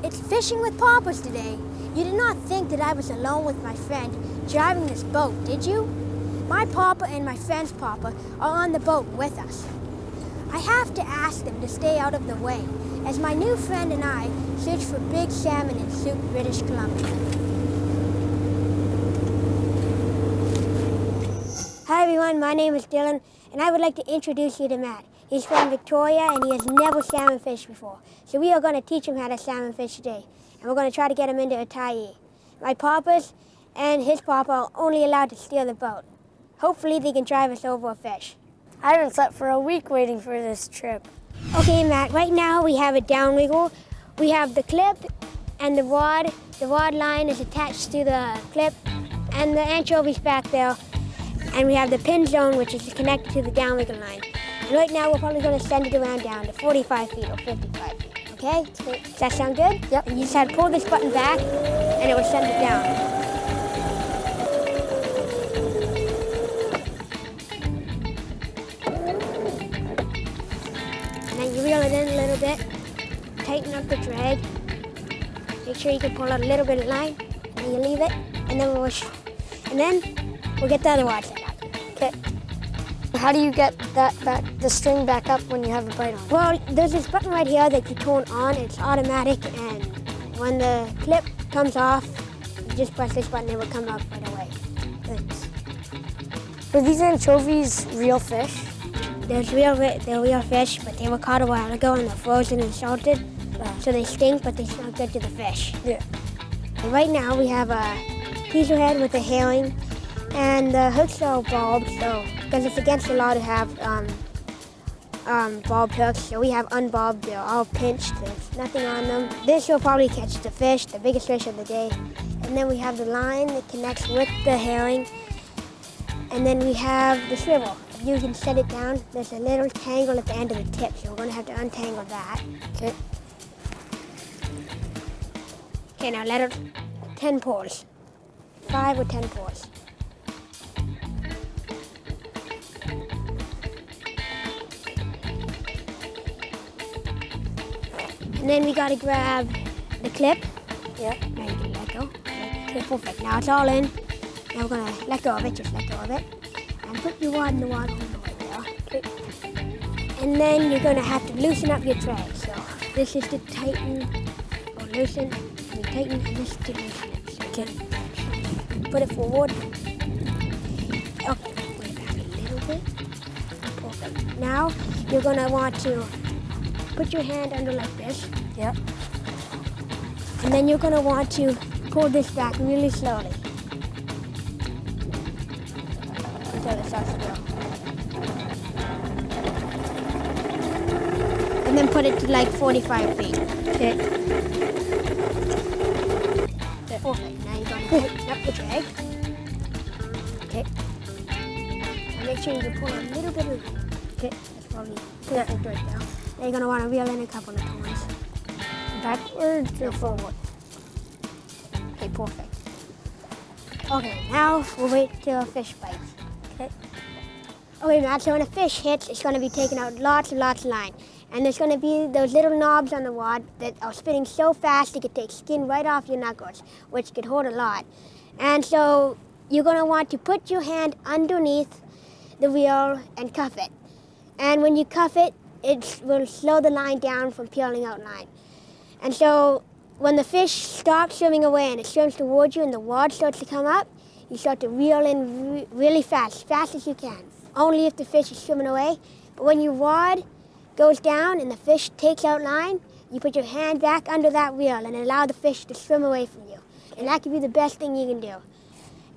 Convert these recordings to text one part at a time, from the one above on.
It's Fishing with Papas today. You did not think that I was alone with my friend driving this boat, did you? My papa and my friend's papa are on the boat with us. I have to ask them to stay out of the way as my new friend and I search for big salmon in Suit, British Columbia. Hi everyone, my name is Dylan and I would like to introduce you to Matt. He's from Victoria and he has never salmon fished before. So we are going to teach him how to salmon fish today. And we're going to try to get him into a tie. My papas and his papa are only allowed to steer the boat. Hopefully they can drive us over a fish. I haven't slept for a week waiting for this trip. Okay, Matt, right now we have a down wiggle. We have the clip and the rod. The rod line is attached to the clip and the anchovy's back there. And we have the pin zone, which is connected to the down wiggle line. And right now we're probably going to send it around down to 45 feet or 55 feet. Okay? Does that sound good? Yep. And you just had to pull this button back and it will send it down. And then you reel it in a little bit, tighten up the drag, make sure you can pull out a little bit of line, and then you leave it, and then we'll get the other rod set up. Okay. How do you get the string back up when you have a bite on it? Well, there's this button right here that you turn on. It's automatic, and when the clip comes off, you just press this button, it will come up right away. Thanks. Are these anchovies real fish? They're real fish, but they were caught a while ago and they're frozen and salted. So they stink, but they smell good to the fish. Yeah. And right now we have a teaser head with a herring, and the hooks are barbed, so because it's against the law to have barbed hooks, so we have unbarbed. They're all pinched. There's nothing on them. This will probably catch the fish, the biggest fish of the day. And then we have the line that connects with the herring, and then we have the swivel. You can set it down. There's a little tangle at the end of the tip, so we're going to have to untangle that. Okay. Okay, now let it 10 pulls. 5 or 10 pulls. And then we got to grab the clip. Yeah. Now you can let go. Okay, perfect. Now it's all in. Now we're going to let go of it, just let go of it. And put your rod in the rod holder right there. Okay. And then you're going to have to loosen up your drag. So this is to tighten or loosen. And you tighten, and this is to loosen it. So okay. Put it forward. Okay, put it back a little bit. Perfect. Now you're going to want to put your hand under like this. Yep. And then you're going to want to pull this back really slowly. Until it starts to go. And then put it to like 45 feet. Okay. Perfect. Now you're going to tighten up the drag. Okay. And make sure you can pull a little bit of line. Okay. That's probably perfect right now. Now you're going to want to reel in a couple of times. Backwards or forward? Okay, perfect. Okay, now we'll wait till a fish bites. Okay. Okay, Matt, so when a fish hits, it's going to be taking out lots and lots of line. And there's going to be those little knobs on the rod that are spinning so fast it could take skin right off your knuckles, which could hurt a lot. And so you're going to want to put your hand underneath the reel and cuff it. And when you cuff it, it will slow the line down from peeling out line. And so when the fish stops swimming away and it swims towards you and the rod starts to come up, you start to reel in really fast, as fast as you can. Only if the fish is swimming away. But when your rod goes down and the fish takes out line, you put your hand back under that reel and allow the fish to swim away from you. And that could be the best thing you can do.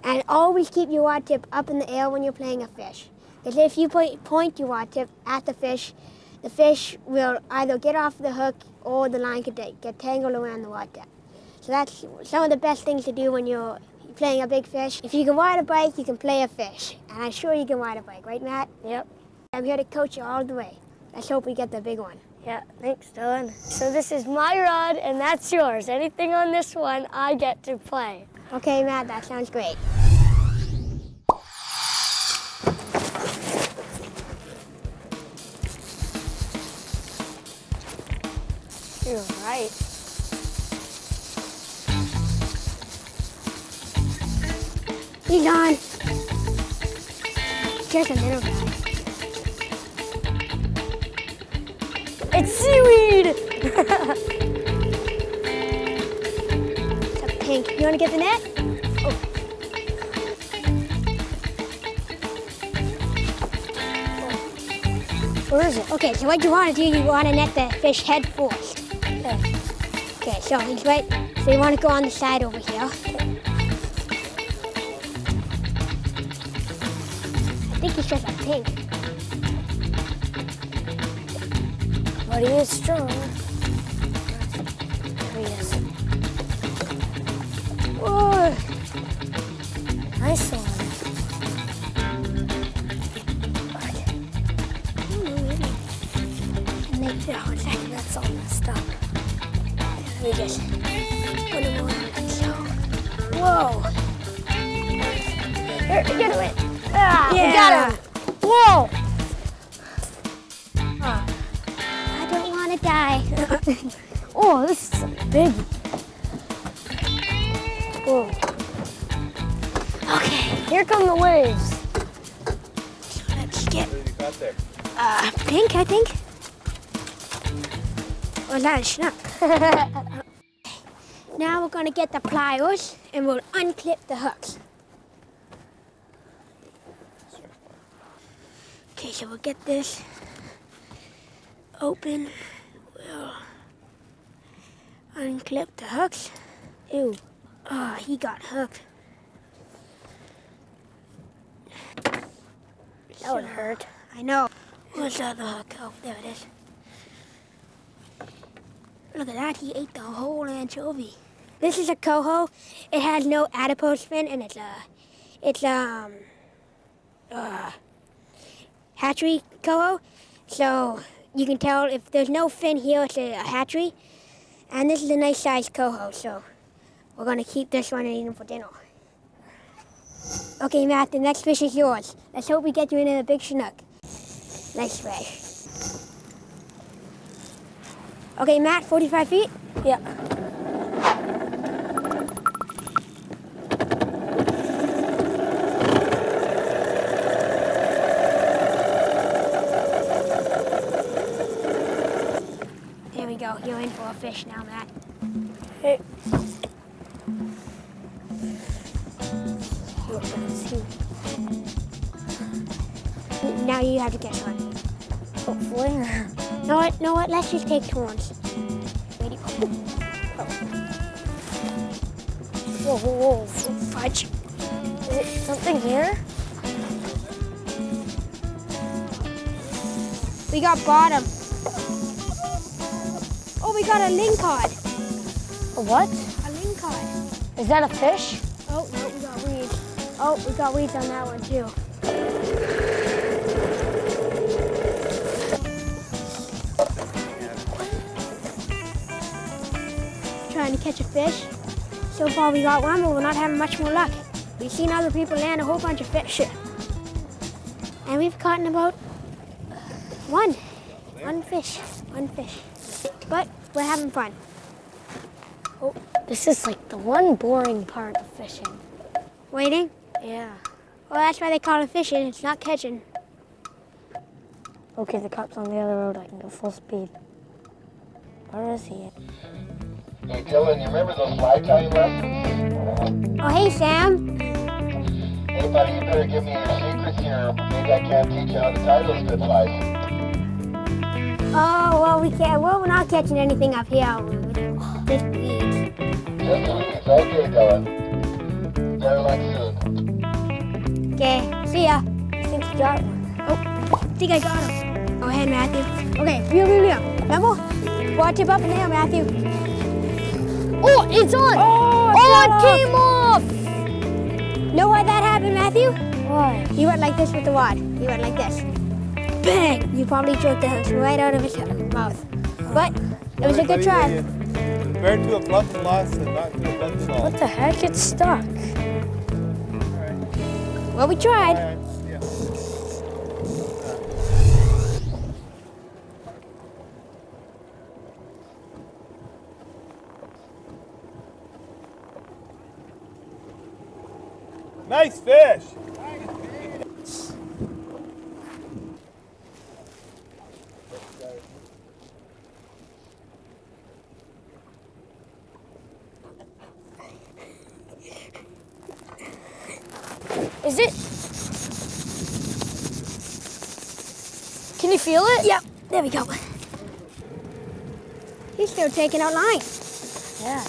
And always keep your rod tip up in the air when you're playing a fish. Because if you point your rod tip at the fish will either get off the hook or the line could get tangled around the rod tip. So that's some of the best things to do when you're playing a big fish. If you can ride a bike, you can play a fish. And I'm sure you can ride a bike, right, Matt? Yep. I'm here to coach you all the way. Let's hope we get the big one. Yeah, thanks, Dylan. So this is my rod, and that's yours. Anything on this one, I get to play. Okay, Matt, that sounds great. You're right. He's on. Just a little guy. It's seaweed! It's a pink. You want to get the net? Oh. Where is it? Okay, so what you want to do, you want to net the fish head first. Okay. Okay, so he's right. So you want to go on the side over here. I think he's just a pink. But he is strong. There he is. Whoa. Nice one. That's all messed up. Let me just put him on. So, whoa. Here, get him in. Ah, Yeah. we got him. Whoa. I don't want to die. Oh, this is big. Whoa. Okay, Here come the waves. let's get What do you got there? pink, I think. Or is that a snook? Now we're going to get the pliers and we'll unclip the hooks. Okay, so we'll get this open. We'll unclip the hooks. Ew. Oh, he got hooked. That would hurt. I know. Where's the other hook? Oh, there it is. Look at that, he ate the whole anchovy. This is a coho. It has no adipose fin, and it's hatchery coho. So you can tell if there's no fin here, it's a hatchery. And this is a nice sized coho, so we're gonna keep this one and eat him for dinner. Okay, Matt, the next fish is yours. Let's hope we get you into a big Chinook. Nice fish. Okay, Matt, 45 feet? Yeah. There we go. You're in for a fish now, Matt. Hey. Now you have to get one. Hopefully. Know what? Let's just take turns. Ready? Whoa, whoa, whoa. Fudge. Is it something here? We got bottom. Oh, we got a lingcod. A what? A lingcod. Is that a fish? Oh, no, we got weeds. Oh, we got weeds on that one, too. Trying to catch a fish. So far we got one, but we're not having much more luck. We've seen other people land a whole bunch of fish. And we've caught about one fish. But we're having fun. Oh, this is like the one boring part of fishing. Waiting? Yeah. Well, that's why they call it fishing. It's not catching. Okay, the cop's on the other road. I can go full speed. Where is he? Hey, Dylan, you remember those fly tying lessons? Oh, hey, Sam. Hey, buddy, you better give me your secrets here. Maybe I can't teach you how to tie those good flies. Oh, well, we can't. Well, we're not catching anything up here. Just weeds. Just please. Okay, Dylan. Better luck soon. Okay, see ya. I think he got one. Oh, I think I got him. Go ahead, Matthew. Okay, reel. Remember? Watch it up in there, Matthew. Oh, it's on! Oh, it came off! Know why that happened, Matthew? Why? He went like this with the rod. He went like this. Bang! You probably jerked the hooks right out of his mouth. But it was a good try. Better to a bluff and loss than not to a bluff and all. What the heck? It's stuck. Well, we tried. Yeah. Nice fish. Is it? Can you feel it? Yep, there we go. He's still taking out line. Yeah.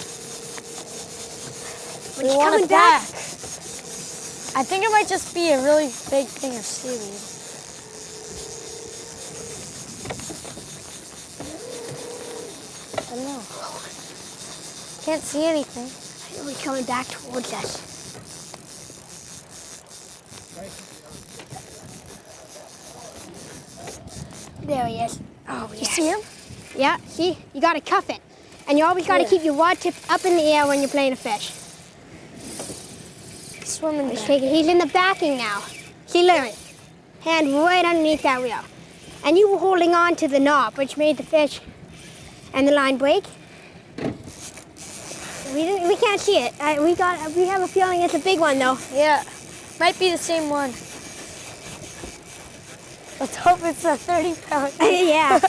When he's coming back. I think it might just be a really big thing of seaweed. I don't know. Can't see anything. I know he's coming back towards us. There he is. Oh, You see him? Yeah, see? You gotta cuff it. And you always gotta keep your rod tip up in the air when you're playing a fish. Swimming back. He's in the backing now. See, look, hand right underneath that wheel. And you were holding on to the knob, which made the fish and the line break. We can't see it. We have a feeling it's a big one, though. Yeah. Might be the same one. Let's hope it's a 30-pound. Yeah.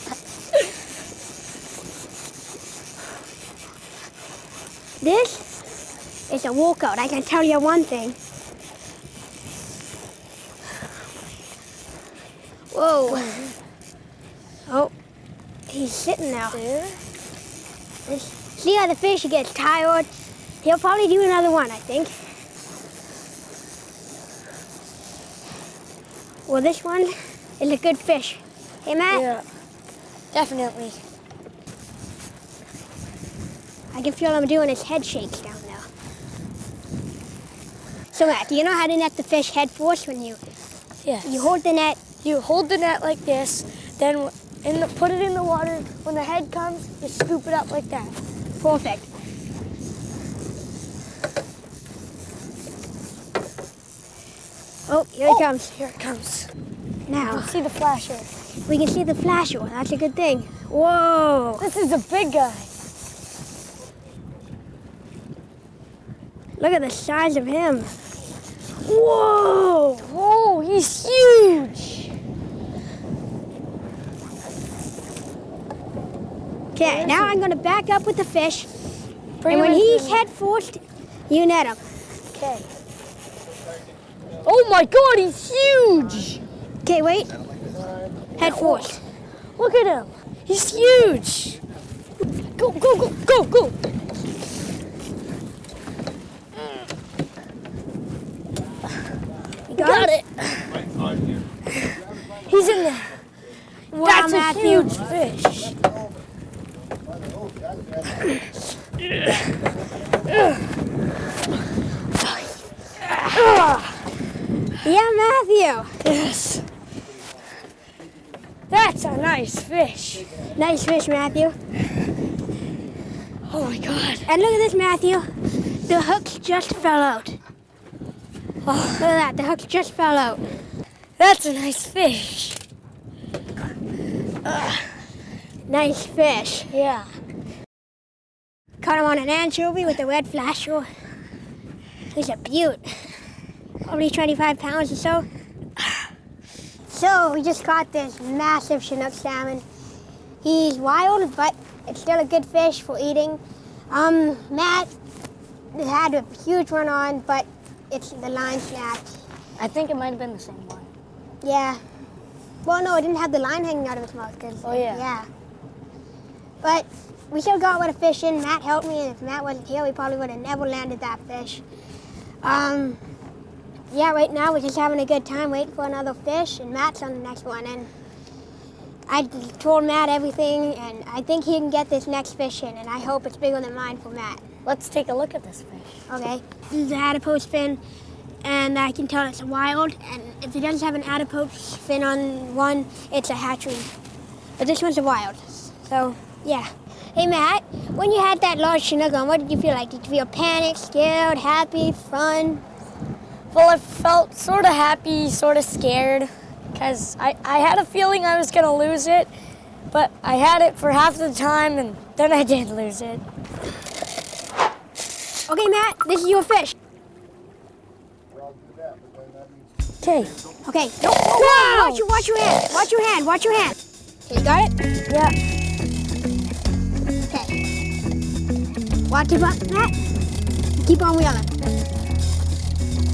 This is a walkout. I can tell you one thing. Whoa. Oh, he's sitting now. See how the fish gets tired? He'll probably do another one, I think. Well, this one is a good fish. Hey, Matt? Yeah. Definitely. I can feel him doing his head shakes down there. So, Matt, do you know how to net the fish head first when you hold the net? You hold the net like this, then put it in the water. When the head comes, you scoop it up like that. Perfect. Oh, here it comes. Here it comes. Now, See the flasher. we can see the flasher. That's a good thing. Whoa. This is a big guy. Look at the size of him. Whoa. Whoa, he's huge. Okay, now I'm going to back up with the fish. Bring And when him in he's for me. head first, you net him. Okay. Oh my God, he's huge. Okay, wait. Head first. Look at him. He's huge. Go, go, go, go, go. You got it? He's in there. Wow, That's a Matthew. huge fish. Yeah, Matthew. Yes. That's a nice fish. Nice fish, Matthew. Oh my God. And look at this, Matthew. The hooks just fell out. Oh, look at that. The hooks just fell out. That's a nice fish. Nice fish. Yeah. Caught him on an anchovy with a red flasher. He's a beaut. Probably 25 pounds or so. So we just caught this massive Chinook salmon. He's wild, but it's still a good fish for eating. Matt had a huge one on, but the line snapped. I think it might have been the same one. Yeah. Well, no, it didn't have the line hanging out of its mouth. Oh, yeah. Yeah. But we still got what a fish in. Matt helped me, and if Matt wasn't here, we probably would have never landed that fish. Yeah, right now we're just having a good time waiting for another fish, and Matt's on the next one. And I told Matt everything, and I think he can get this next fish in, and I hope it's bigger than mine for Matt. Let's take a look at this fish. Okay, this is the adipose fin, and I can tell it's wild, and if it doesn't have an adipose fin on one, it's a hatchery. But this one's a wild, so yeah. Hey Matt, when you had that large Chinook on, what did you feel like? Did you feel panicked, scared, happy, fun? Well, I felt sort of happy, sort of scared, because I had a feeling I was going to lose it, but I had it for half the time, and then I did lose it. Okay, Matt, this is your fish. Okay. Okay. Wow! Watch your hand. Watch your hand. Watch your hand. Okay, you got it? Yeah. Okay. Watch it up, Matt. Keep on wheeling.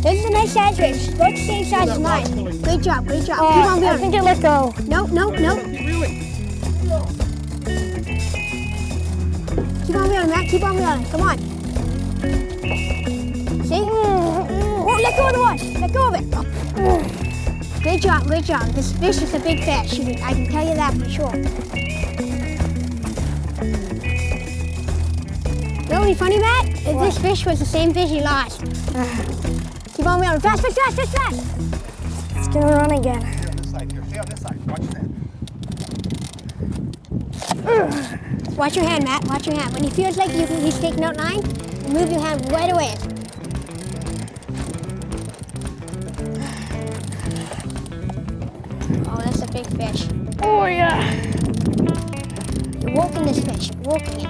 This is a nice size fish. Both the same size as mine. Great job, great job. Keep on I wheeling. think it let go. No. Keep on wheeling, Matt. Keep on wheeling. Come on. See? Oh, let go of the one. Let go of it. Oh. Great job, great job. This fish is a big fish. I can tell you that for sure. You know what's funny, Matt? If this fish was the same fish you lost. Keep on wheeling. Fast. It's gonna run again. Stay on this side here. Stay on this side. Watch your hand. Watch your hand, Matt. Watch your hand. When he feels like he's taking out line, move your hand right away. Oh, that's a big fish. Oh, yeah. You're walking this fish. You're walking it.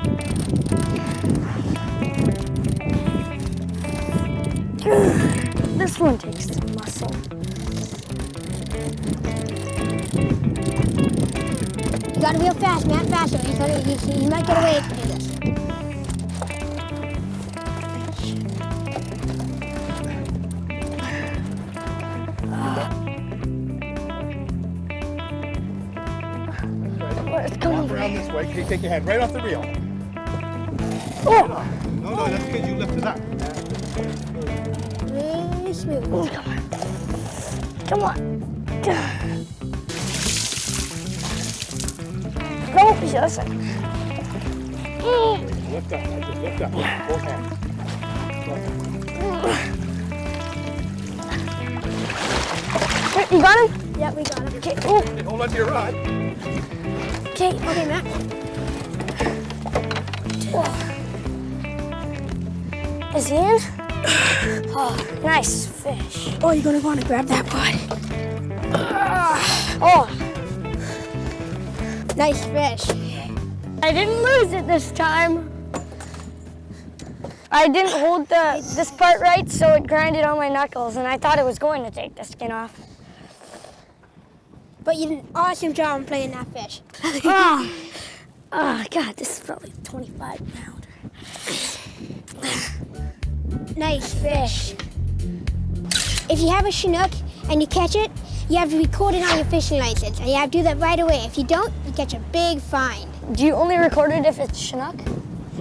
This one takes some muscle. You gotta wheel fast, Matt. Faster. He might get away if you do this. It's coming. Walk around this way. Okay, take your hand right off the reel. Oh! No, that's because you lifted up. Really smooth. Oh, come on. No, just a second. Lift up. Just lift up. Both hands. You got him? Yep, we got him. Okay. Oh, Okay, hold on to your rod. okay. Okay, Matt. Is he in? Oh, nice fish. Oh, you're gonna want to grab that rod. Oh, Nice fish. I didn't lose it this time. I didn't hold this part right, so it grinded on my knuckles, and I thought it was going to take the skin off. But you did an awesome job in playing that fish. Oh, God, this is probably 25 pounder. Nice fish. If you have a Chinook and you catch it, you have to record it on your fishing license, and you have to do that right away. If you don't, you catch a big fine. Do you only record it if it's Chinook?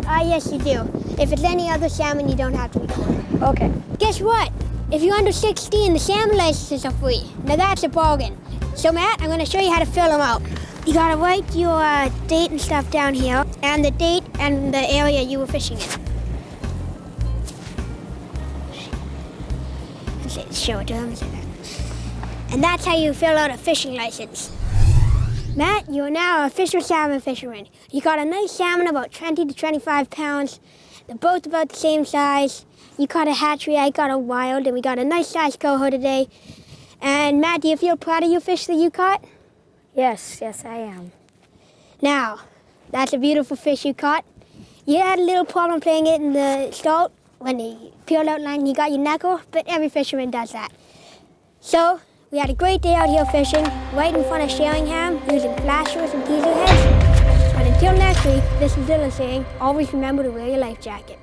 Yes, you do. If it's any other salmon, you don't have to record it. Okay. Guess what? If you're under 16, the salmon licenses are free. Now that's a bargain. So Matt, I'm going to show you how to fill them out. You got to write your date and stuff down here, and the date and the area you were fishing in. Show it to them. And that's how you fill out a fishing license. Matt, you are now a official salmon fisherman. You caught a nice salmon about 20 to 25 pounds. They're both about the same size. You caught a hatchery, I caught a wild, and we got a nice size coho today. And Matt, do you feel proud of your fish that you caught? Yes, I am. Now, that's a beautiful fish you caught. You had a little problem playing it in the salt when you peeled out line, you got your knuckle, but every fisherman does that. So, we had a great day out here fishing, right in front of Sheringham, using flashers and teaser heads. But until next week, this is Dylan saying, always remember to wear your life jacket.